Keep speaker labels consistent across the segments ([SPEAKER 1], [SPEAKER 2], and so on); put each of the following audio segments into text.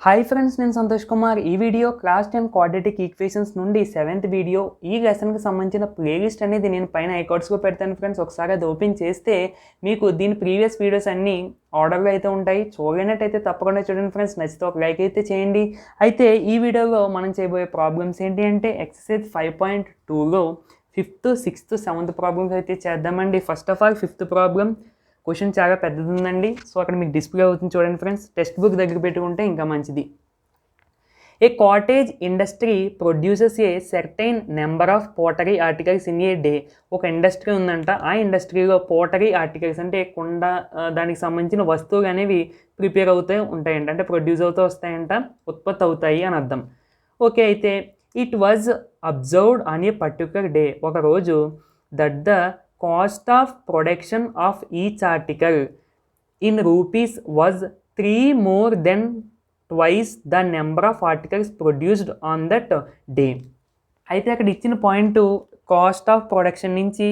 [SPEAKER 1] Hi friends, నేను సంతోష్ కుమార్. ఈ video class 10 quadratic equations నుండి 7th వీడియో. ఈ లెసన్కి సంబంధించిన ప్లేలిస్ట్ అనేది నేను పైన ఐకార్డ్స్లో పెడతాను ఫ్రెండ్స్. ఒకసారి అది ఓపెన్ చేస్తే మీకు దీని ప్రీవియస్ వీడియోస్ అన్నీ ఆర్డర్లో అయితే ఉంటాయి. చూడలేనట్టయితే తప్పకుండా చూడండి ఫ్రెండ్స్. నచ్చితే ఒక లైక్ అయితే చేయండి. అయితే ఈ వీడియోలో మనం చేయబోయే ప్రాబ్లమ్స్ ఏంటి అంటే exercise 5.2లో 5th, 6th, 7th problems అయితే చేద్దామండి. First of all 5th problem question చాలా పెద్దది ఉందండి. సో అక్కడ మీకు డిస్ప్లే అవుతుంది చూడండి ఫ్రెండ్స్. టెక్స్ట్ బుక్ దగ్గర పెట్టుకుంటే ఇంకా మంచిది. A cottage industry produces a certain number of pottery articles in a day. ఒక ఇండస్ట్రీ ఉందంట. ఆ ఇండస్ట్రీలో పోటరీ ఆర్టికల్స్ అంటే కుండ, దానికి సంబంధించిన వస్తువులు అనేవి ప్రిపేర్ అవుతూ ఉంటాయంట, అంటే ప్రొడ్యూస్ అవుతూ వస్తాయంట, ఉత్పత్తి అవుతాయి అని అర్థం. ఓకే, అయితే it was observed on a particular day. ఒకరోజు that the cost of production of each article in rupees was 3 more than twice the number of articles produced on that day. అయితే అక్కడ ఇచ్చిన పాయింట్ కాస్ట్ ఆఫ్ ప్రొడక్షన్ నుంచి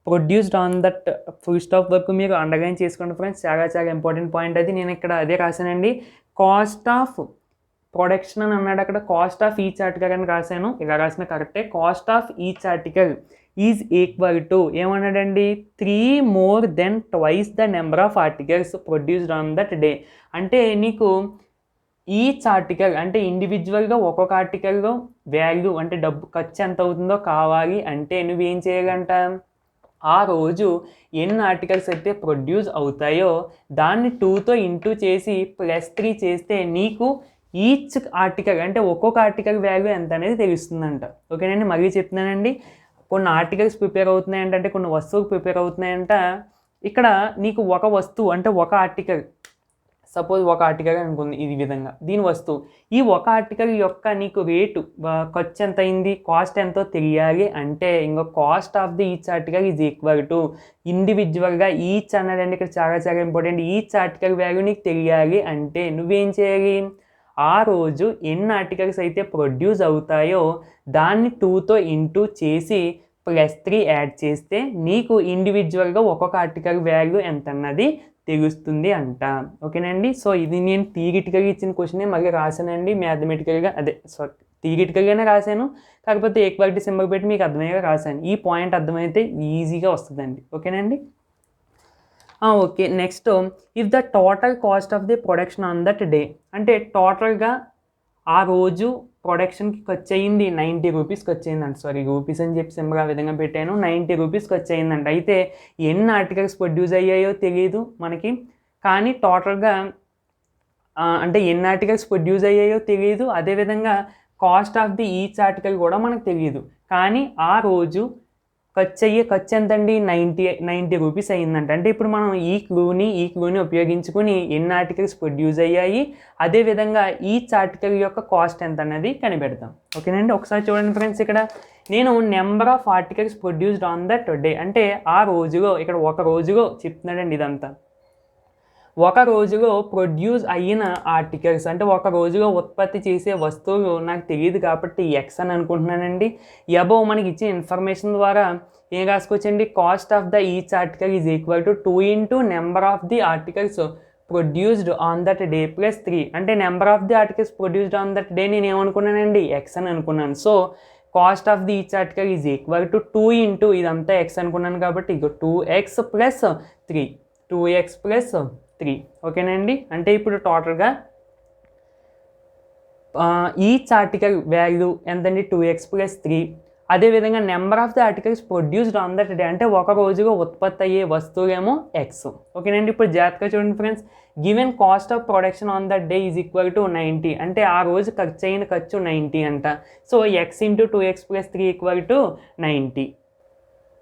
[SPEAKER 1] produced on that full stop వరకు మీరు underline చేసుకోండి friends. చాలా చాలా important point అది. నేను ఇక్కడ అదే రాశానండి. కాస్ట్ ఆఫ్ ప్రొడక్షన్ అని అన్నాడు, అక్కడ కాస్ట్ ఆఫ్ ఈచ్ ఆర్టికల్ అని రాశాను. ఇలా రాసిన కరెక్టే. Cost of each article is equal to ఏమన్నాడండి, 3 more than twice the number of articles produced on that day. అంటే నీకు ఈచ్ ఆర్టికల్ అంటే ఇండివిజువల్గా ఒక్కొక్క ఆర్టికల్లో వాల్యూ అంటే డబ్బు ఖర్చు ఎంత అవుతుందో కావాలి అంటే నువ్వేం చేయాలంట, ఆ రోజు ఎన్ని ఆర్టికల్స్ అయితే ప్రొడ్యూస్ అవుతాయో దాన్ని 2తో ఇంటూ చేసి +3 చేస్తే నీకు ఈచ్ ఆర్టికల్ అంటే ఒక్కొక్క ఆర్టికల్ వాల్యూ ఎంత అనేది తెలుస్తుందంట. ఓకేనండి, మళ్ళీ చెప్తున్నానండి. కొన్ని ఆర్టికల్స్ ప్రిపేర్ అవుతున్నాయంట, అంటే కొన్ని వస్తువులు ప్రిపేర్ అవుతున్నాయంట. ఇక్కడ నీకు ఒక వస్తువు అంటే ఒక ఆర్టికల్, సపోజ్ ఒక ఆర్టికల్ అనుకుంది ఈ విధంగా, దీని వస్తువు, ఈ ఒక ఆర్టికల్ యొక్క నీకు రేటు ఖర్చు ఎంత అయింది, కాస్ట్ ఎంతో తెలియాలి అంటే ఇంకో cost of the each article is equal to ఇండివిజువల్గా ఈచ్ అన్నదండి ఇక్కడ చాలా చాలా ఇంపార్టెంట్. ఈచ్ ఆర్టికల్ వాల్యూ నీకు తెలియాలి అంటే నువ్వేం చేయాలి, ఆ రోజు ఎన్ని ఆర్టికల్స్ అయితే ప్రొడ్యూస్ అవుతాయో దాన్ని 2తో ఇంటూ చేసి +3 యాడ్ చేస్తే నీకు ఇండివిజువల్గా ఒక్కొక్క ఆర్టికల్ వాల్యూ ఎంత అన్నది తెలుస్తుంది అంట. ఓకేనండి, సో ఇది నేను థియరిటికల్గా ఇచ్చిన క్వశ్చనే మళ్ళీ రాశానండి. మ్యాథమెటికల్గా థియరిటికల్గానే రాశాను, కాకపోతే ఈక్వాలిటీ సింబల్ పెట్టి మీకు అర్థమయ్యేగా రాశాను. ఈ పాయింట్ అర్థమైతే ఈజీగా వస్తుందండి. ఓకేనండి, okay. Next, if the total cost of the production on that day, అంటే టోటల్గా ఆ రోజు ప్రొడక్షన్కి ఖర్చు అయ్యింది 90 రూపీస్ ఖర్చు అయిందంట. సారీ, రూపీస్ అని చెప్పి సింపుల్ ఆ విధంగా పెట్టాను. 90 రూపీస్ ఖర్చు అయిందంట. అయితే ఎన్ని ఆర్టికల్స్ ప్రొడ్యూస్ అయ్యాయో తెలియదు మనకి, కానీ టోటల్గా అంటే ఎన్ని ఆర్టికల్స్ ప్రొడ్యూస్ అయ్యాయో తెలియదు. అదేవిధంగా cost of the each article కూడా మనకు తెలియదు. కానీ ఆ రోజు ఖర్చు ఎంతండి, 90 రూపీస్ అయ్యిందంట. అంటే ఇప్పుడు మనం ఈ క్లూని ఉపయోగించుకుని ఎన్ని ఆర్టికల్స్ ప్రొడ్యూస్ అయ్యాయి, అదేవిధంగా ఈచ్ ఆర్టికల్ యొక్క కాస్ట్ ఎంత అన్నది కనిపెడతాం. ఓకేనండి, ఒకసారి చూడండి ఫ్రెండ్స్. ఇక్కడ నేను number of articles produced on that day అంటే ఆ రోజులో, ఇక్కడ ఒక రోజులో చెప్తున్నాడండి ఇదంతా. ఒక రోజులో ప్రొడ్యూస్ అయిన ఆర్టికల్స్ అంటే ఒక రోజులో ఉత్పత్తి చేసే వస్తువులు నాకు తెలియదు కాబట్టి ఎక్స్ అని అనుకుంటున్నానండి. అబోవ్ మనకి ఇచ్చిన ఇన్ఫర్మేషన్ ద్వారా ఏం రాసుకోవచ్చండి, cost of the each article is equal to 2 into number of the articles produced on that day +3. అంటే number of the articles produced on that day నేను ఏమనుకున్నానండి, ఎక్స్ అని అనుకున్నాను. So cost of the each article is equal to 2 into ఇదంతా x అనుకున్నాను కాబట్టి ఇక 2x + 3, 2x + 3. ఓకేనండి, అంటే ఇప్పుడు టోటల్గా ఈచ్ ఆర్టికల్ వాల్యూ ఎంతండి, 2x + 3. అదేవిధంగా number of the articles produced on that day అంటే ఒక రోజుగా ఉత్పత్తి అయ్యే వస్తువులేమో ఎక్స్. ఓకేనండి, ఇప్పుడు జాగ్రత్తగా చూడండి friends. Given cost of production on that day is equal to 90. అంటే ఆ రోజు ఖర్చు అయిన ఖర్చు 90 అంట. So x into 2x + 3 equal to 90.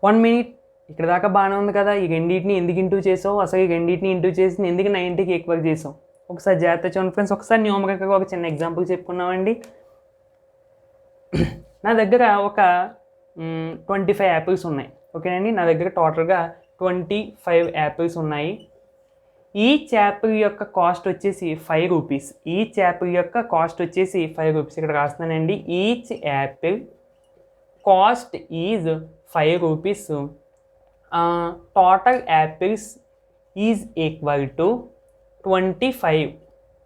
[SPEAKER 1] 1 minute, ఇక్కడ దాకా బాగానే ఉంది కదా. ఈ రెండింటిని ఎందుకు ఇంటూ చేసావు, అసలు ఈ రెండింటిని ఇంటూ చేసి ఎందుకు 90కి ఈక్వల్ చేసావు, ఒకసారి జాగ్రత్త చూడండి ఫ్రెండ్స్. ఒకసారి న్యూమరికల్గా ఒక చిన్న ఎగ్జాంపుల్ చెప్పుకున్నామండి. నా దగ్గర ఒక 25 యాపిల్స్ ఉన్నాయి. ఓకేనండి, నా దగ్గర టోటల్గా 25 యాపిల్స్ ఉన్నాయి. ఈచ్ యాపిల్ యొక్క కాస్ట్ వచ్చేసి 5 రూపీస్. ఈచ్ యాపిల్ యొక్క కాస్ట్ వచ్చేసి 5 రూపీస్. ఇక్కడ రాస్తున్నానండి, each apple cost is 5 rupees. Total apples is equal to 25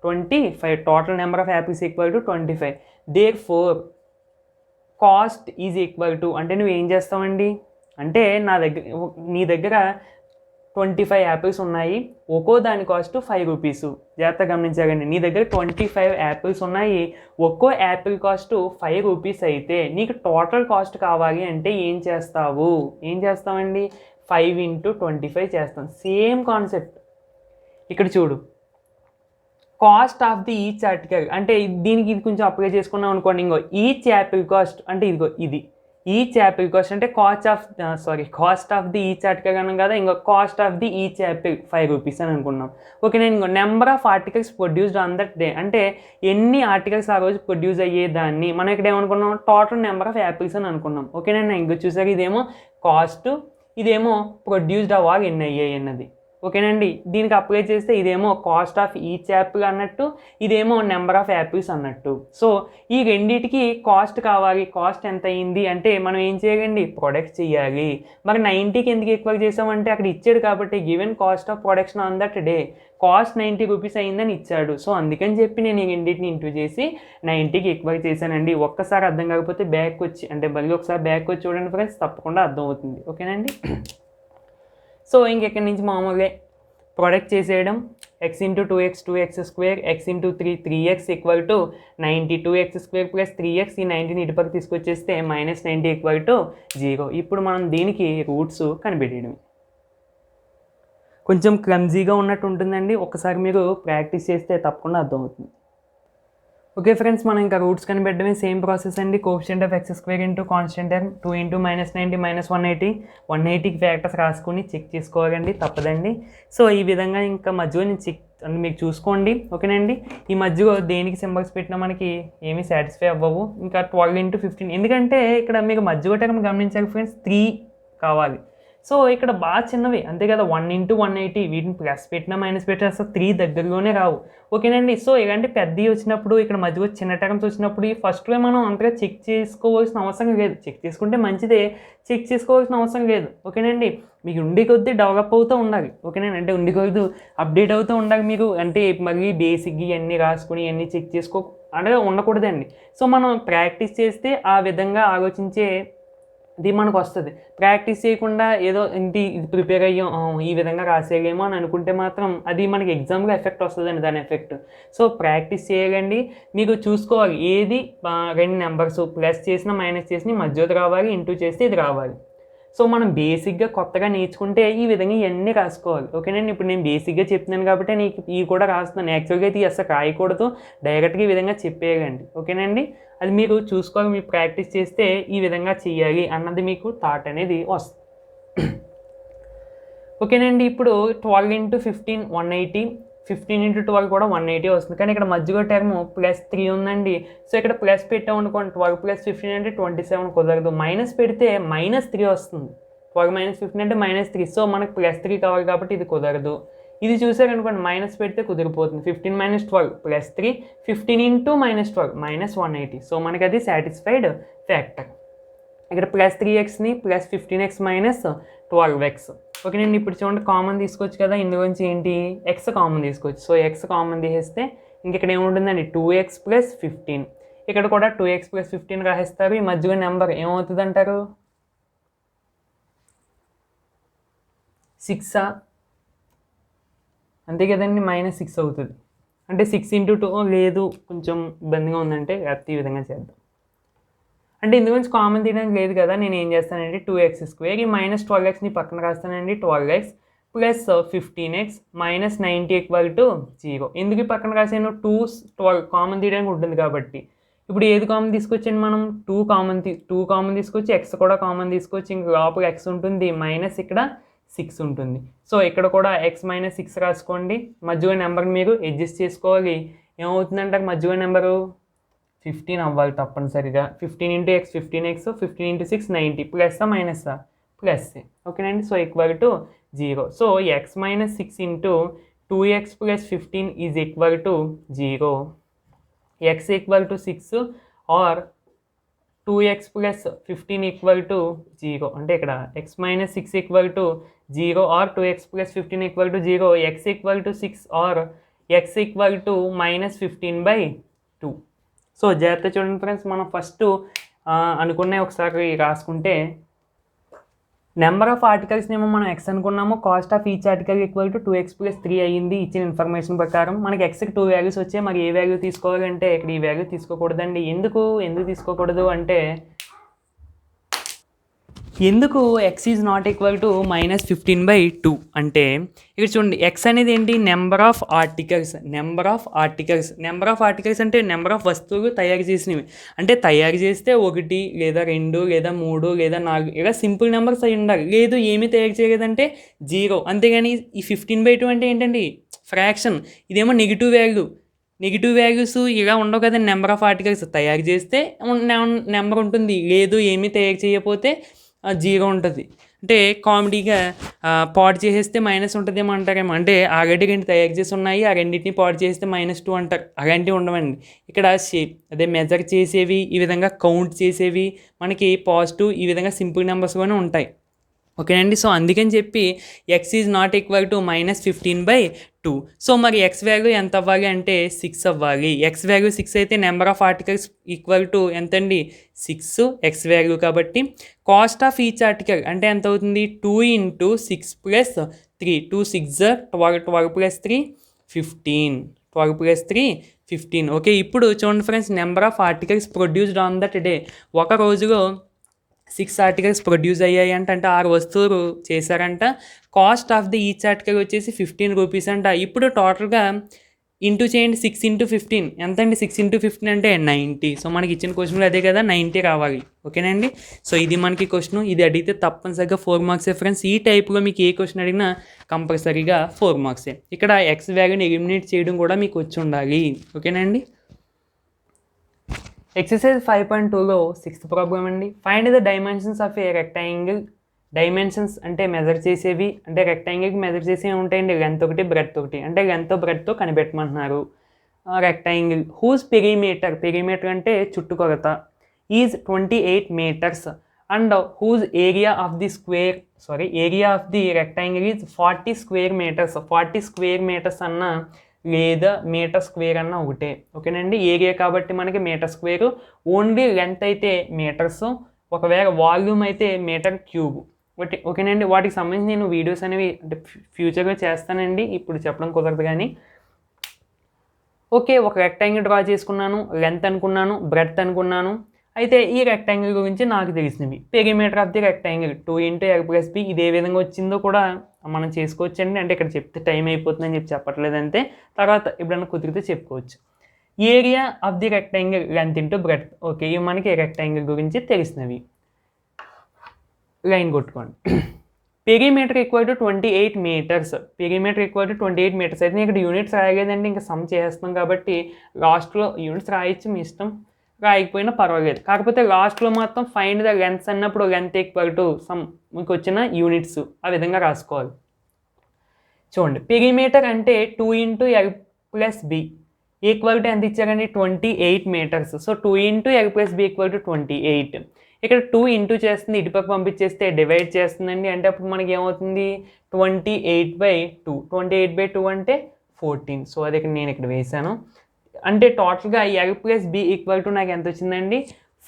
[SPEAKER 1] 25. Total number of apples equal to 25. Therefore cost is equal to, అంటే నువ్వు ఏం చేస్తావండి అంటే నీ దగ్గర 25 యాపిల్స్ ఉన్నాయి, ఒక్కో దాని కాస్ట్ 5 రూపీస్. జాగ్రత్తగా గమనించగండి, నీ దగ్గర 25 యాపిల్స్ ఉన్నాయి, ఒక్కో యాపిల్ కాస్ట్ 5 రూపీస్ అయితే నీకు టోటల్ కాస్ట్ కావాలి అంటే ఏం చేస్తామండి 5 × 25 చేస్తాం. సేమ్ కాన్సెప్ట్ ఇక్కడ చూడు, cost of the each article అంటే దీనికి ఇది కొంచెం అప్లై చేసుకున్నాం అనుకోండి. ఇంకో ఈచ్ యాపిల్ కాస్ట్ అంటే ఇది ఈచ్ యాపిల్ కాస్ట్ అంటే cost of the each article అన్నాం కదా, ఇంకో cost of the each Apple 5 rupees అని అనుకున్నాం. ఓకే, నేను ఇంకో number of articles produced on that day, అంటే ఎన్ని ఆర్టికల్స్ ఆ రోజు ప్రొడ్యూస్ అయ్యేదాన్ని మనం ఇక్కడ ఏమనుకున్నాం టోటల్ నెంబర్ ఆఫ్ యాపిల్స్ అని అనుకున్నాం. ఓకేనండి, ఇంకో చూసాక ఇదేమో కాస్ట్, ఇదేమో ప్రొడ్యూస్డ్ అవ్వాలి ఎన్ని అయ్యాయి అన్నది. ఓకేనండి, దీనికి అప్లై చేస్తే ఇదేమో కాస్ట్ ఆఫ్ ఈచ్ యాపిల్ అన్నట్టు, ఇదేమో నెంబర్ ఆఫ్ యాపిల్స్ అన్నట్టు. సో ఈ రెండింటికి కాస్ట్ కావాలి, కాస్ట్ ఎంత అయింది అంటే మనం ఏం చేయాలండి ప్రొడక్ట్ చేయాలి. మరి 90కి ఎందుకు ఈక్వల్ చేసామంటే అక్కడ ఇచ్చాడు కాబట్టి given cost of production on that day cost 90 rupees అయిందని ఇచ్చాడు. సో అందుకని చెప్పి నేను ఈ రెండింటిని ఇంటూ చేసి 90కి ఈక్వల్ చేశానండి. ఒక్కసారి అర్థం కాకపోతే బ్యాక్ వచ్చి అంటే మళ్ళీ ఒకసారి బ్యాక్ వచ్చి చూడండి ఫ్రెండ్స్, తప్పకుండా అర్థం అవుతుంది. ఓకేనండి, సో ఇంకెక్కడి నుంచి మామూలుగా ప్రొడక్ట్ చేసేయడం. x × 2x 2x², x × 3 3x equal to 90. 2x² + 3x, ఈ 90ని ఇటుపక్క తీసుకొచ్చేస్తే -90 ఈక్వల్ టు 0. ఇప్పుడు మనం దీనికి రూట్స్ కనిపెట్టేయడం కొంచెం క్లమ్జీగా ఉన్నట్టు ఉంటుందండి, ఒకసారి మీరు ప్రాక్టీస్ చేస్తే తప్పకుండా అర్థమవుతుంది. ఓకే ఫ్రెండ్స్, మనం ఇంకా రూట్స్ కనిపెట్టడమే సేమ్ ప్రాసెస్ అండి. Coefficient of x² × constant term 2 × -90 -180. 180కి ఫ్యాక్టర్స్ రాసుకొని చెక్ చేసుకోవాలండి, తప్పదండి. సో ఈ విధంగా ఇంకా మధ్యలో నేను చెక్ అంటే మీకు చూసుకోండి. ఓకేనండి, ఈ మధ్యలో దేనికి సింబల్స్ పెట్టినా మనకి ఏమీ సాటిస్ఫై అవ్వవు. ఇంకా 12 × 15, ఎందుకంటే ఇక్కడ మీకు మధ్యలో టర్మ్ గమనించాలి ఫ్రెండ్స్, 3 కావాలి. సో ఇక్కడ బాగా చిన్నవి అంతే కదా, 1 × 180 వీటిని ప్లస్ పెట్టినా మైనస్ పెట్టినా అసలు 3 దగ్గరలోనే రావు. ఓకేనండి, సో ఇలాంటి పెద్దవి వచ్చినప్పుడు ఇక్కడ మధ్యలో చిన్న టర్మ్స్ వచ్చినప్పుడు ఈ ఫస్ట్వే మనం అంతగా చెక్ చేసుకోవాల్సిన అవసరం లేదు. చెక్ చేసుకుంటే మంచిదే, చెక్ చేసుకోవాల్సిన అవసరం లేదు. ఓకేనండి, మీకు ఉండి కొద్దీ డెవలప్ అవుతూ ఉండాలి. ఓకేనండి, అంటే ఉండి కొద్ది అప్డేట్ అవుతూ ఉండాలి మీకు. అంటే మళ్ళీ బేసిక్ ఇవన్నీ రాసుకుని ఇవన్నీ చెక్ చేసుకో అంటే ఉండకూడదండి. సో మనం ప్రాక్టీస్ చేస్తే ఆ విధంగా ఆలోచించే ఇది మనకు వస్తుంది. ప్రాక్టీస్ చేయకుండా ఏదో ఇంటి ఇది ప్రిపేర్ అయ్యాం ఈ విధంగా రాసేయలేమో అని అనుకుంటే మాత్రం అది మనకి ఎగ్జామ్లో ఎఫెక్ట్ వస్తుందండి, దాని ఎఫెక్ట్. సో ప్రాక్టీస్ చేయగండి, మీకు చూసుకోవాలి ఏది 2 నెంబర్స్ ప్లస్ చేసిన మైనస్ చేసిన మధ్యలో రావాలి, ఇంటూ చేస్తే ఇది రావాలి. సో మనం బేసిక్గా కొత్తగా నేర్చుకుంటే ఈ విధంగా ఇవన్నీ రాసుకోవాలి. ఓకేనండి, ఇప్పుడు నేను బేసిక్గా చెప్తున్నాను కాబట్టి నీకు ఇవి కూడా రాస్తున్నాను. యాక్చువల్గా అయితే అసలు రాయకూడదు, డైరెక్ట్గా ఈ విధంగా చెప్పేయండి. ఓకేనండి, అది మీరు చూసుకోవాలి, మీరు ప్రాక్టీస్ చేస్తే ఈ విధంగా చేయాలి అన్నది మీకు థాట్ అనేది వస్తుంది. ఓకేనండి, ఇప్పుడు 12 × 15 180, 15 × 12 కూడా 180 వస్తుంది. కానీ ఇక్కడ మధ్యలో టర్మ్ +3 ఉందండి. సో ఇక్కడ ప్లస్ పెట్టాం అనుకోండి, 12 + 15 అంటే 27 కుదరదు. మైనస్ పెడితే -3 వస్తుంది. 12 - 15 అంటే -3. సో మనకు +3 కావాలి కాబట్టి ఇది కుదరదు. ఇది చూసారనుకోండి మైనస్ పెడితే కుదిరిపోతుంది. 15 - 12 +3, 15 × -12 -180. సో మనకి అది సాటిస్ఫైడ్ ఫ్యాక్టర్. ఇక్కడ +3xని +15x - 12x. ఓకే, నేను ఇప్పుడు చూడండి కామన్ తీసుకోవచ్చు కదా, ఇందులోంచి ఏంటి x కామన్ తీసుకోవచ్చు. సో x కామన్ తీసేస్తే ఇంకెక్కడ ఏముంటుందండి 2x + 15. ఇక్కడ కూడా 2x + 15 రాసేస్తారు. ఈ మధ్యలో నెంబర్ ఏమవుతుంది అంటారు 6 అంతే కదండి, -6 అవుతుంది. అంటే 6 × 2 లేదు కొంచెం ఇబ్బందిగా ఉందంటే లేకపోతే ఈ విధంగా చేద్దాం. అంటే ఇందుగురించి కామన్ తీయడానికి లేదు కదా, నేను ఏం చేస్తానంటే 2x², ఈ -12xని పక్కన రాస్తానండి. 12x + 15x -90 = 0. ఎందుకు ఈ పక్కన రాసాను 2 12 కామన్ తీయడానికి ఉంటుంది కాబట్టి. ఇప్పుడు ఏది కామన్ తీసుకొచ్చాను మనం 2 కామన్ తీసుకొచ్చి x కూడా కామన్ తీసుకొచ్చి ఇంక లోపల x ఉంటుంది మైనస్ ఇక్కడ 6 ఉంటుంది. సో ఇక్కడ కూడా x - 6 రాసుకోండి. మధ్యలో నెంబర్ని మీరు అడ్జస్ట్ చేసుకోవాలి. ఏమవుతుందంటే మధ్యలో నెంబరు 15 అవ్వాలి తప్పనిసరిగా. 15 × x 15x, 15 × 6 90. ప్లస్సా మైనస్సా ప్లస్సే. ఓకేనండి, so = 0. So x - 6 × 2x + 15 = 0. x = 6 or 2x + 15 = 0. అంటే ఇక్కడ x - 6 = 0 or 2x + 15 = 0. x = 6 or X equal to -15/2. So జాగ్రత్త చూడండి ఫ్రెండ్స్, మనం ఫస్ట్ అనుకునే ఒకసారి రాసుకుంటే నెంబర్ ఆఫ్ ఆర్టికల్స్ ఏమో మనం ఎక్స్ అనుకున్నాము, cost of each article equal to 2x + 3 అయ్యింది ఇచ్చిన ఇన్ఫర్మేషన్ ప్రకారం. మనకి ఎక్స్కి 2 వాల్యూస్ వచ్చాయి, మరి ఏ వాల్యూ తీసుకోవాలంటే ఇక్కడ ఈ వాల్యూ తీసుకోకూడదండి. ఎందుకు తీసుకోకూడదు అంటే ఎందుకు X is not equal to -15/2 అంటే ఇక్కడ చూడండి, ఎక్స్ అనేది ఏంటి, నెంబర్ ఆఫ్ ఆర్టికల్స్ అంటే నెంబర్ ఆఫ్ వస్తువులు తయారు చేసినవి. అంటే తయారు చేస్తే 1 లేదా 2 లేదా 3 లేదా 4 ఇలా సింపుల్ నెంబర్స్ అయి ఉండాలి. లేదు ఏమీ తయారు చేయలేదంటే 0. అంతేగాని ఈ 15/2 అంటే ఏంటండి, ఫ్రాక్షన్. ఇదేమో నెగిటివ్ వాల్యూస్ ఇలా ఉండవు కదండి. నెంబర్ ఆఫ్ ఆర్టికల్స్ తయారు చేస్తే నెంబర్ ఉంటుంది, లేదు ఏమీ తయారు చేయకపోతే 0 ఉంటుంది. అంటే కామెడీగా పాడు చేసేస్తే మైనస్ ఉంటుందేమో అంటారేమో. అంటే ఆల్రెడీ 2 తయారు చేసి ఉన్నాయి, ఆ రెండింటిని పాడు చేస్తే -2 అంటారు. అలాంటివి ఉండవండి. ఇక్కడ అదే మెజర్ చేసేవి, ఈ విధంగా కౌంట్ చేసేవి మనకి పాజిటివ్ ఈ విధంగా సింపుల్ నెంబర్స్లోనే ఉంటాయి. ఓకేనండి. సో అందుకని చెప్పి X is not equal to -15/2. So మరి ఎక్స్ వాల్యూ ఎంత అవ్వాలి అంటే 6 అవ్వాలి. ఎక్స్ వాల్యూ 6 అయితే number of articles equal to ఎంతండి, 6 ఎక్స్ వాల్యూ. కాబట్టి కాస్ట్ ఆఫ్ ఈచ్ ఆర్టికల్ అంటే ఎంత అవుతుంది, 2 × 6 + 3. 2 6 12, 12 + 3 15, 12 + 3 15. ఓకే, ఇప్పుడు చూడండి friends, number of articles produced on that day. ఒక రోజులో 6 ఆర్టికల్స్ ప్రొడ్యూస్ అయ్యాయి అంటే 6 వస్తువులు చేశారంట. Cost of the each article వచ్చేసి 15 రూపీస్ అంట. ఇప్పుడు టోటల్గా ఇంటూ చేయండి, 6 × 15 ఎంతండి, 6 × 15 అంటే 90. సో మనకి ఇచ్చిన క్వశ్చన్లో అదే కదా, 90 రావాలి. ఓకేనండి. సో ఇది మనకి క్వశ్చన్. ఇది అడిగితే తప్పనిసరిగా 4 మార్క్సే ఫ్రెండ్స్. ఈ టైప్లో మీకు ఏ క్వశ్చన్ అడిగినా కంపల్సరీగా 4 మార్క్సే. ఇక్కడ ఎక్స్ వాల్యూని ఎలిమినేట్ చేయడం కూడా మీకు వచ్చి ఉండాలి. ఓకేనండి. ఎక్సర్సైజ్ 5.2లో 6th ప్రాబ్లం అండి. Find the dimensions of a rectangle. Dimensions అంటే మెజర్ చేసేవి, అంటే రెక్టాంగిల్కి మెజర్ చేసేవి ఉంటాయండి. లెంత్ ఒకటి, బ్రెడ్త్ ఒకటి. అంటే లెంత్ కనిపెట్టమంటున్నారు. రెక్టాంగిల్ హూజ్ పెరిమీటర్ అంటే చుట్టుకొలత is 28 metres and whose area of the rectangle is 40 square metres. 40 square metres అన్న లేదా మీటర్ స్క్వేర్ అన్న ఒకటే. ఓకేనండి. ఏరియా కాబట్టి మనకి మీటర్ స్క్వేర్. ఓన్లీ లెంత్ అయితే మీటర్స్, ఒకవేళ వాల్యూమ్ అయితే మీటర్ క్యూబ్. ఓకేనండి. వాటికి సంబంధించి నేను వీడియోస్ అనేవి అంటే ఫ్యూచర్గా చేస్తానండి, ఇప్పుడు చెప్పడం కుదరదు. కానీ ఓకే, ఒక రెక్టాంగిల్ డ్రా చేసుకున్నాను, లెంత్ అనుకున్నాను, బ్రెడ్త్ అనుకున్నాను. అయితే ఈ రెక్టాంగిల్ గురించి నాకు తెలిసినవి, perimeter of the rectangle 2 × L + B. ఇది ఏ విధంగా వచ్చిందో కూడా మనం చేసుకోవచ్చండి. అంటే ఇక్కడ చెప్తే టైం అయిపోతుందని చెప్పట్లేదు అంతే, తర్వాత ఎప్పుడైనా కుదిరితే చెప్పుకోవచ్చు. Area of the rectangle length × breadth. Okay, ఇవి మనకి రెక్టాంగిల్ గురించి తెలిసినవి. లైన్ కొట్టుకోండి. Perimeter equal to 28 metres. Perimeter equal to 28 metres అయితే ఇక్కడ యూనిట్స్ రాయలేదండి, ఇంకా సమ్ చేస్తాం కాబట్టి లాస్ట్లో యూనిట్స్ రాయొచ్చు, మీ ఇష్టం, రాయకపోయినా పర్వాలేదు. కాకపోతే లాస్ట్లో మాత్రం ఫైండ్ ద లెంత్ అన్నప్పుడు లెంత్ ఈక్వల్ టు సమ్ మీకు వచ్చిన యూనిట్స్ ఆ విధంగా రాసుకోవాలి. చూడండి, పెరిమీటర్ అంటే 2 × L + B ఈక్వల్ టు ఎంత ఇచ్చారండి, 28 మీటర్స్. So 2 × L + B = 28. ఇక్కడ 2 ఇంటూ చేస్తుంది, ఇటుపక్క పంపించేస్తే డివైడ్ చేస్తుందండి. అంటే అప్పుడు మనకి ఏమవుతుంది, 28/2. 28/2 అంటే 14. సో అది నేను ఇక్కడ వేసాను. అంటే టోటల్గా L + B = నాకు ఎంత వచ్చిందండి,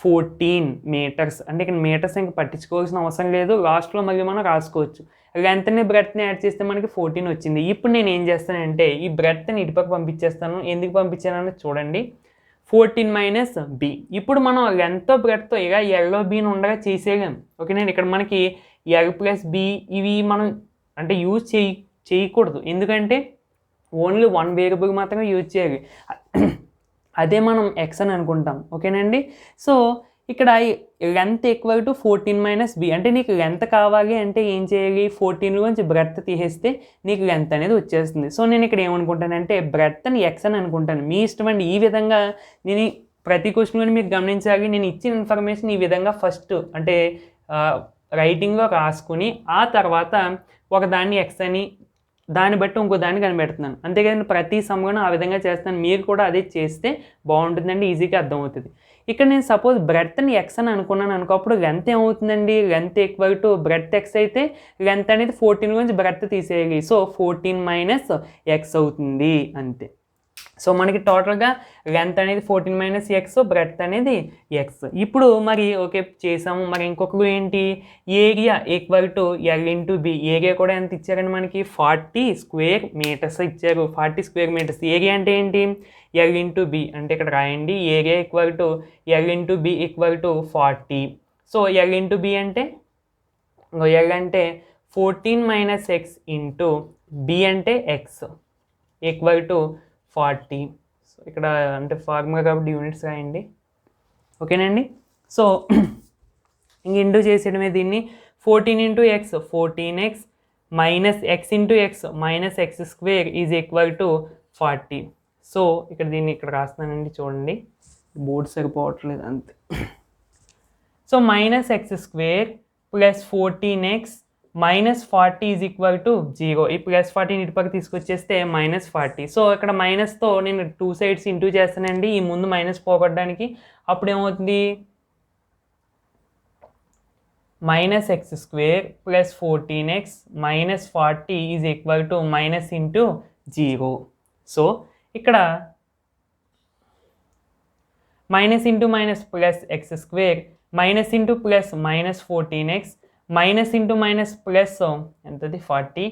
[SPEAKER 1] 14 మీటర్స్. అంటే ఇక్కడ మీటర్స్ ఇంకా పట్టించుకోవాల్సిన అవసరం లేదు, లాస్ట్లో మళ్ళీ మనం రాసుకోవచ్చు. లెంత్ని బ్రెడ్త్ని యాడ్ చేస్తే మనకి 14 వచ్చింది. ఇప్పుడు నేను ఏం చేస్తానంటే ఈ బ్రెడ్త్ని ఇటుపక్క పంపించేస్తాను. ఎందుకు పంపించానని చూడండి, 14 - B. ఇప్పుడు మనం లెంత్ బ్రెడ్త్ ఇలా ఎల్లో బీని ఉండగా చేసేయలేం. ఓకేనండి. ఇక్కడ మనకి L + B ఇవి మనం అంటే యూజ్ చేయకూడదు, ఎందుకంటే ఓన్లీ 1 వేరియబుల్ మాత్రమే యూజ్ చేయాలి. అదే మనం ఎక్స్ అని అనుకుంటాం. ఓకేనండి. సో ఇక్కడ లెంత్ ఈక్వల్ టు 14 - B. అంటే నీకు లెంత్ కావాలి అంటే ఏం చేయాలి, 14లోంచి బ్రెడ్త్ తీసేస్తే నీకు లెంత్ అనేది వచ్చేస్తుంది. సో నేను ఇక్కడ ఏమనుకుంటానంటే బ్రెడ్త్ని ఎక్స్ అని అనుకుంటాను. మీ ఇష్టం అండి. ఈ విధంగా నేను ప్రతి క్వశ్చన్లో మీరు గమనించాలి, నేను ఇచ్చిన ఇన్ఫర్మేషన్ ఈ విధంగా ఫస్ట్ అంటే రైటింగ్లో రాసుకుని ఆ తర్వాత ఒకదాన్ని ఎక్స్ అని దాన్ని బట్టి ఇంకో దాన్ని కనిపెడుతున్నాను, అంతేకాని ప్రతి సమ్మును ఆ విధంగా చేస్తాను. మీరు కూడా అదే చేస్తే బాగుంటుందండి, ఈజీగా అర్థమవుతుంది. ఇక్కడ నేను సపోజ్ బ్రెడ్త్ని ఎక్స్ అని అనుకున్నాను అనుకో, అప్పుడు లెంత్ ఏమవుతుందండి, length equal to breadth X అయితే లెంత్ అనేది 14 గురించి బ్రెడ్త్ తీసేయాలి. సో 14 మైనస్ ఎక్స్ అవుతుంది అంతే. సో మనకి టోటల్గా లెంత్ అనేది 14 మైనస్ ఎక్స్, బ్రెడ్త్ అనేది ఎక్స్. ఇప్పుడు మరి ఓకే చేసాము. మరి ఇంకొకరు ఏంటి, area equal to L into B. Area కూడా ఎంత ఇచ్చారండి మనకి, 40 స్క్వేర్ మీటర్స్ ఇచ్చారు. 40 స్క్వేర్ మీటర్స్. ఏరియా అంటే ఏంటి, ఎల్ ఇంటూ బి అంటే ఇక్కడ రాయండి, area equal to L into B equal to 40. So L into B అంటే ఎల్ అంటే 14 మైనస్ ఎక్స్ ఇంటూ బి అంటే ఎక్స్ ఈక్వల్ టు 40. సో ఇక్కడ అంటే ఫార్ములా కాబట్టి యూనిట్స్ రాయండి, ఓకేనండి. సో ఇంక ఇంటూ చేసేయడమే దీన్ని. 14 into X 14x minus X into X minus x square is equal to 40. So ఇక్కడ దీన్ని ఇక్కడ రాస్తున్నానండి, చూడండి బోర్డు సరిపోవట్లేదు అంతే. So minus x square plus 14x minus 40 is equal to 0. ఈ ప్లస్ 40 ఇటు పక్క తీసుకొచ్చేస్తే మైనస్ 40. సో ఇక్కడ మైనస్తో నేను 2 సైడ్స్ ఇంటూ చేస్తానండి, ఈ ముందు మైనస్ పోగొట్టడానికి. అప్పుడు ఏమవుతుంది, minus x square plus 14x minus 40 is equal to minus into 0. So ఇక్కడ minus into minus plus x square minus into plus minus 14x minus into minus plus ఎంతది 40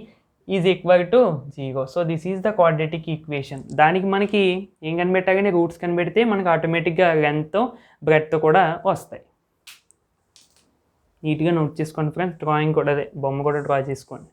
[SPEAKER 1] is equal to 0. So this is the quadratic equation. దానికి మనకి ఏం కనిపెట్టాలని roots కనిపెడితే మనకి ఆటోమేటిక్గా length breadth కూడా వస్తాయి. నీట్గా నోట్ చేసుకోండి ఫ్రెండ్స్. డ్రాయింగ్ కూడా అదే బొమ్మ కూడా డ్రా చేసుకోండి.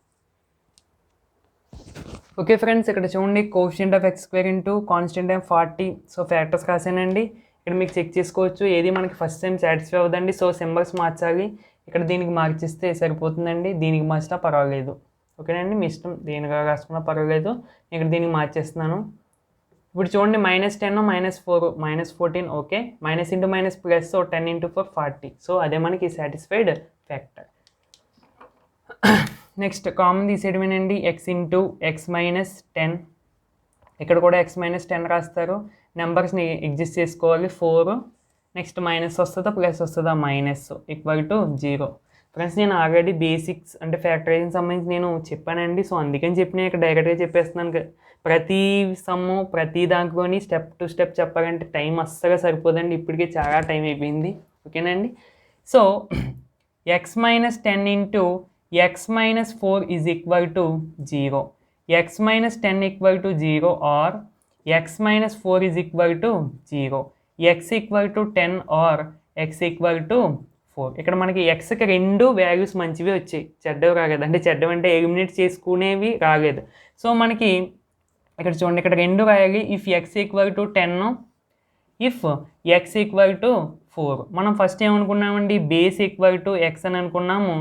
[SPEAKER 1] ఓకే ఫ్రెండ్స్, ఇక్కడ చూడండి coefficient of x square into constant of 40. So factors రాసానండి. ఇక్కడ మీకు చెక్ చేసుకోవచ్చు, ఏది మనకి ఫస్ట్ టైం సాటిస్ఫై అవ్వదండి. సో సింబల్స్ మార్చాలి. ఇక్కడ దీనికి మార్చిస్తే సరిపోతుందండి, దీనికి మార్చినా పర్వాలేదు, ఓకేనండి. మీ ఇష్టం, దేనిగా రాసుకున్నా పర్వాలేదు. ఇక్కడ దీనికి మార్చేస్తున్నాను. ఇప్పుడు చూడండి -10 -4 -14. Okay, minus into minus plus, so 10 into 4 40. So అదే మనకి సాటిస్ఫైడ్ ఫ్యాక్టర్. నెక్స్ట్ కామన్ తీసేయడమేనండి, ఎక్స్ ఇంటూ ఎక్స్ మైనస్ 10. ఇక్కడ కూడా ఎక్స్ మైనస్ 10 రాస్తారు. నెంబర్స్ని ఎగ్జిస్ట్ చేసుకోవాలి. 4 నెక్స్ట్ మైనస్ వస్తుందా ప్లస్ వస్తుందా, మైనస్ ఈక్వల్ టు 0. ఫ్రెండ్స్ నేను ఆల్రెడీ బేసిక్స్ అంటే ఫ్యాక్టరైజింగ్ సంబంధించి నేను చెప్పానండి. సో అందుకని చెప్పి నేను ఇక్కడ డైరెక్ట్గా చెప్పేస్తున్నాను. ప్రతి సమ్ము ప్రతి దాంట్లోని స్టెప్ టు స్టెప్ చెప్పాలంటే టైం అస్సలు సరిపోదండి. ఇప్పటికే చాలా టైం అయిపోయింది, ఓకేనండి. So X minus 10 into X minus 4 is equal to 0. X minus 10 equal to 0 or X minus 4 is equal to 0. X equal to 10 or X equal to 4. ఇక్కడ మనకి ఎక్స్కి 2 values మంచివి వచ్చాయి, చెడ్డవి రాలేదు. అంటే చెడ్డవి అంటే ఎలిమినేట్ చేసుకునేవి రాలేదు. సో మనకి ఇక్కడ చూడండి, ఇక్కడ 2 రాయాలి. If x equal to 10, if x equal to 4. మనం ఫస్ట్ ఏమనుకున్నామండి, బేస్ ఈక్వల్ టు ఎక్స్ అని అనుకున్నాము,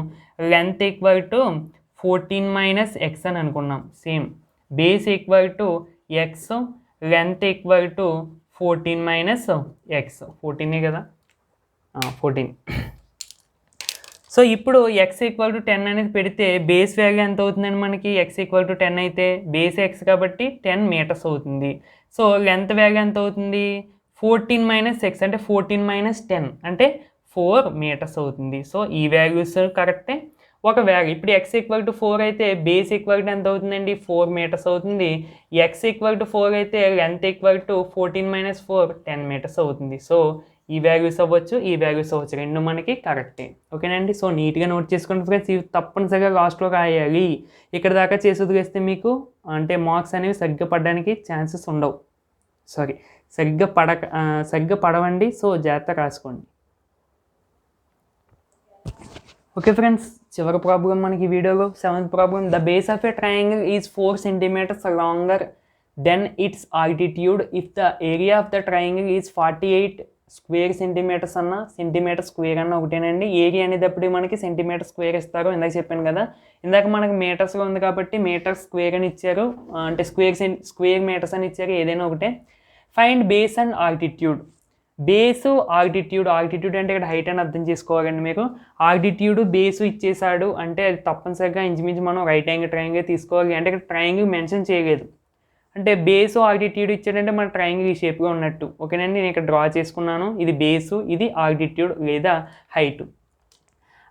[SPEAKER 1] length equal to 14 minus x అని అనుకున్నాం. Same base equal to x, length equal to 14 minus x. 14 కదా, 14. సో ఇప్పుడు ఎక్స్ ఈక్వల్ టు 10 అనేది పెడితే బేస్ వాల్యూ ఎంత అవుతుందండి మనకి, ఎక్స్ ఈక్వల్ టు 10 అయితే బేస్ ఎక్స్ కాబట్టి 10 మీటర్స్ అవుతుంది. సో లెంత్ వాల్యూ ఎంత అవుతుంది, 14 మైనస్ ఎక్స్ అంటే 14 మైనస్ 10 అంటే 4 మీటర్స్ అవుతుంది. సో ఈ వాల్యూస్ కరెక్టే. ఒక వాల్యూ ఇప్పుడు ఎక్స్ ఈక్వల్ టు 4 అయితే బేస్ ఈక్వల్ టు ఎంత అవుతుందండి, 4 మీటర్స్ అవుతుంది. ఎక్స్ ఈక్వల్ టు 4 అయితే length equal to 14 minus 4 10 metres అవుతుంది. సో ఈ వాల్యూస్ అవ్వచ్చు, ఈ వాల్యూస్ అవ్వచ్చు, రెండు మనకి కరెక్టే, ఓకేనండి. సో నీట్గా నోట్ చేసుకోండి ఫ్రెండ్స్. ఇవి తప్పనిసరిగా లాస్ట్లో రాయాలి. ఇక్కడ దాకా చేసి వదిలేస్తే మీకు అంటే మార్క్స్ అనేవి సరిగ్గా పడడానికి ఛాన్సెస్ ఉండవు. సరిగ్గా పడవండి. సో జాగ్రత్త రాసుకోండి. ఓకే ఫ్రెండ్స్, చివరి ప్రాబ్లం మనకి వీడియోలో 7th problem. The base of a triangle is 4 centimeters longer then its altitude if the area of the triangle is 48 square centimetres అన్న సెంటీమీటర్ స్క్వేర్ అన్న ఒకటేనండి. ఏరియా అనేటప్పుడు మనకి సెంటీమీటర్ స్క్వేర్ ఇస్తారు, ఇందాక చెప్పాను కదా. ఇందాక మనకి మీటర్స్లో ఉంది కాబట్టి మీటర్ స్క్వేర్ అని ఇచ్చారు, అంటే స్క్వేర్ మీటర్స్ అని ఇచ్చారు, ఏదైనా ఒకటే. Find base and altitude. Base altitude అంటే ఇక్కడ హైట్ అని అర్థం చేసుకోవాలండి మీరు. ఆల్టిట్యూడ్ బేసు ఇచ్చేసాడు అంటే అది తప్పనిసరిగా ఇంచుమించు మనం రైట్ యాంగిల్ ట్రయాంగిల్ తీసుకోవాలి. అంటే ఇక్కడ ట్రయాంగిల్ మెన్షన్ చేయలేదు, అంటే బేసు ఆల్టిట్యూడ్ ఇచ్చాడంటే మన ట్రయాంగిల్ ఈ షేప్గా ఉన్నట్టు. ఓకేనండి, నేను ఇక్కడ డ్రా చేసుకున్నాను. ఇది బేసు, ఇది ఆల్టిట్యూడ్ లేదా హైట్.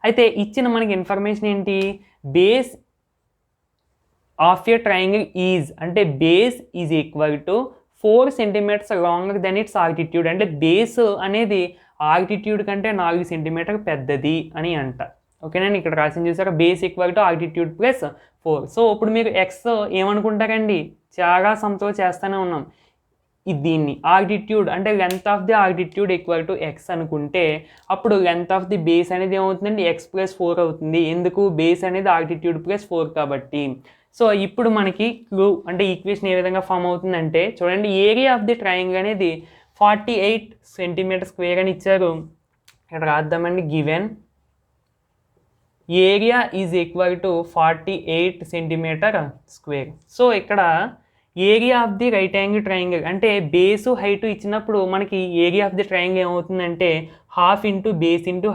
[SPEAKER 1] అయితే ఇచ్చిన మనకి ఇన్ఫర్మేషన్ ఏంటి, base of a triangle is అంటే base is equal to 4 centimetres longer then its altitude. అంటే బేస్ అనేది ఆల్టిట్యూడ్ కంటే 4 సెంటీమీటర్ పెద్దది అని అంట. ఓకేనండి, ఇక్కడ రాసింది చూసారా, base equal to altitude plus 4. So ఇప్పుడు మీరు ఎక్స్ ఏమనుకుంటారండి, చాలా సంతో చేస్తూనే ఉన్నాం. దీన్ని ఆల్టిట్యూడ్ అంటే length of the altitude equal to X అనుకుంటే అప్పుడు లెంత్ ఆఫ్ ది బేస్ అనేది ఏమవుతుందండి, ఎక్స్ ప్లస్ 4 అవుతుంది. ఎందుకు, బేస్ అనేది ఆల్టిట్యూడ్ ప్లస్ 4 కాబట్టి. సో ఇప్పుడు మనకి క్లూ అంటే ఈక్వేషన్ ఏ విధంగా ఫామ్ అవుతుందంటే చూడండి, ఏరియా ఆఫ్ ది ట్రయాంగిల్ అనేది 48 సెంటీమీటర్ స్క్వేర్ అని ఇచ్చారు. ఇక్కడ రాద్దామండి, given area is equal to 48 centimetre square. So ఇక్కడ area of the right angle triangle అంటే బేసు హైట్ ఇచ్చినప్పుడు మనకి ఏరియా ఆఫ్ ది ట్రయాంగిల్ ఏమవుతుందంటే half into base into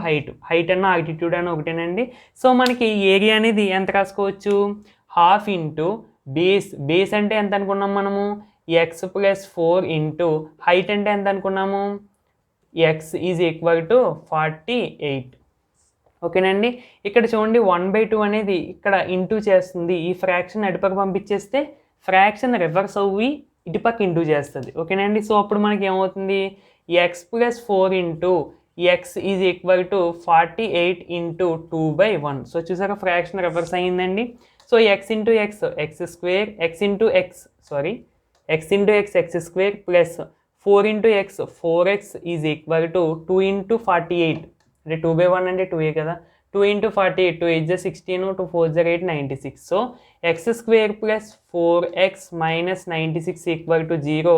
[SPEAKER 1] height అన్న ఆల్టిట్యూడ్ అన్న ఒకటేనండి. సో మనకి ఏరియా అనేది ఎంత రాసుకోవచ్చు, హాఫ్ ఇంటూ బేస్ అంటే ఎంత అనుకున్నాం మనము, ఎక్స్ ప్లస్ 4 ఇంటూ హైట్ అంటే ఎంత అనుకున్నాము, ఎక్స్ ఈజ్ ఈక్వల్ టు 48. ఓకేనండి, ఇక్కడ చూడండి 1/2 అనేది ఇక్కడ ఇంటూ చేస్తుంది. ఈ ఫ్రాక్షన్ అటుపక్క పంపించేస్తే ఫ్రాక్షన్ రివర్స్ అవ్వి ఇటుపక్క ఇంటూ చేస్తుంది. ఓకేనండి, సో అప్పుడు మనకి ఏమవుతుంది, X plus 4 into X is equal to 48 into 2/1. So చూసాక ఫ్రాక్షన్ రివర్స్ అయ్యిందండి. So X into X X square, X into X square plus 4 into X 4x is equal to 2 into 48 అంటే 2/1 అంటే 2 కదా, 2 into 48 2 8 16 2 4 8 96. So X square plus 4x minus 96 equal to 0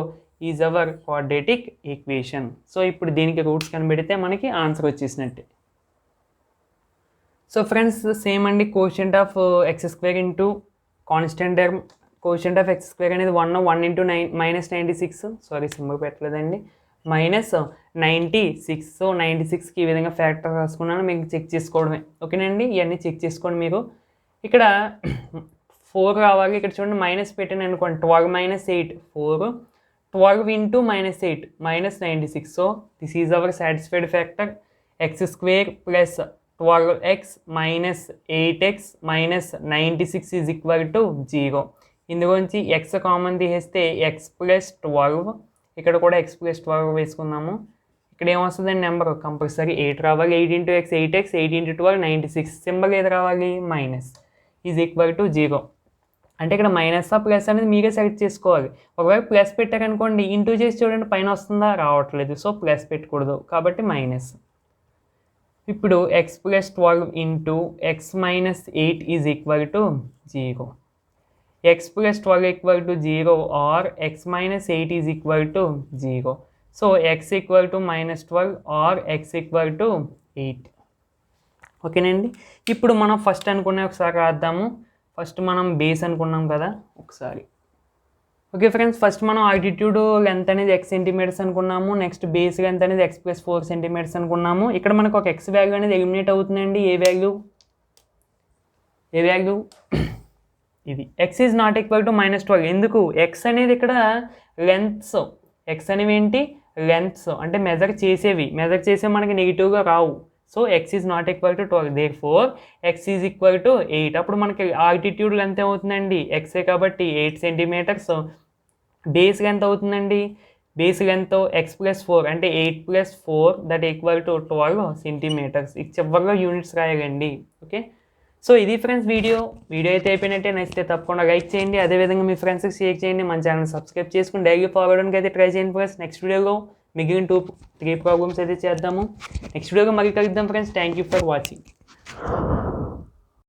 [SPEAKER 1] is our quadratic equation. So ఇప్పుడు దీనికి roots కనిపెడితే మనకి answer వచ్చేసినట్టే. So friends same అండి, quotient of x square into constant term quotient of x square అనేది 1 into minus 96, sorry symbol పెట్టలేదండి, minus 96. So 96కి ఈ విధంగా factor రాసుకున్నాను, మీకు చెక్ చేసుకోవడమే. ఓకేనండి, ఇవన్నీ చెక్ చేసుకోండి మీరు. ఇక్కడ 4 రావాలి, ఇక్కడ చూడండి మైనస్ పెట్టాను అనుకోండి, 12 minus 8 4, 12 into minus 8 minus 96. So this is our satisfied factor. X square plus 12x minus 8x minus 96 is equal to 0. ఇందులోంచి ఎక్స్ కామన్ తీసేస్తే ఎక్స్ ప్లస్ 12, ఇక్కడ కూడా ఎక్స్ ప్లస్ 12 వేసుకుందాము. ఇక్కడ ఏమొస్తుందండి నెంబర్ కంపల్సరీ 8 రావాలి. 8 into X 8x, 8 into 12 96. Symbol ఏది రావాలి, minus is equal to 0. అంటే ఇక్కడ మైనస్ ప్లస్ అనేది మీరే సెలెక్ట్ చేసుకోవాలి. ఒకవేళ ప్లస్ పెట్టారనుకోండి ఇంటూ చేసి చూడండి పైన వస్తుందా, రావట్లేదు. సో ప్లస్ పెట్టకూడదు కాబట్టి మైనస్. ఇప్పుడు X plus 12 into X minus 8 is equal to 0. X plus 12 equal to 0 or X minus 8 is equal to 0. So X equal to minus 12 or X equal to 8. ఓకేనండి, ఇప్పుడు మనం ఫస్ట్ అనుకునే ఒకసారి రాద్దాము. First మనం base అనుకున్నాం కదా ఒకసారి. ఓకే ఫ్రెండ్స్, ఫస్ట్ మనం ఆల్టిట్యూడ్ లెంత్ అనేది x సెంటీమీటర్స్ అనుకున్నాము. నెక్స్ట్ బేస్ లెంత్ అనేది x ప్లస్ 4 సెంటీమీటర్స్ అనుకున్నాము. ఇక్కడ మనకు ఒక x వాల్యూ అనేది ఎలిమినేట్ అవుతుందండి. ఏ వాల్యూ ఇది x is not equal to -12. ఎందుకు, x అనేది ఇక్కడ లెంత్స్, x అనేవి ఏంటి లెంత్స్ అంటే మెజర్ చేసే మనకి నెగిటివ్గా రావు. So x is not equal to 12, therefore x is equal to 8. అప్పుడు మనకి ఆల్టిట్యూడ్ లెంత్ ఏమవుతుందండి, xే కాబట్టి 8 సెంటీమీటర్స్. బేస్ లెంత్ అవుతుందండి, బేస్ లెంత్ x ప్లస్ 4 అంటే 8 plus 4 that equal to 12 centimetres. చివరిలో యూనిట్స్ రాయాలండి. ఓకే, సో ఇది ఫ్రెండ్స్ వీడియో అయితే అయిపోయినట్టే. నచ్చితే తప్పకుండా లైక్ చేయండి, అదేవిధంగా మీ ఫ్రెండ్స్కి షేర్ చేయండి, మన ఛానల్ సబ్స్క్రైబ్ చేసుకుని డైలీ ఫాలో అవడానికి అయితే ట్రై చేయండి ఫ్రెండ్స్. నెక్స్ట్ వీడియోలో మిగిలిన 2-3 ప్రాబ్లమ్స్ అయితే చేద్దాము. నెక్స్ట్ వీడియోలో మళ్ళీ కలుద్దాం friends. Thank you for watching.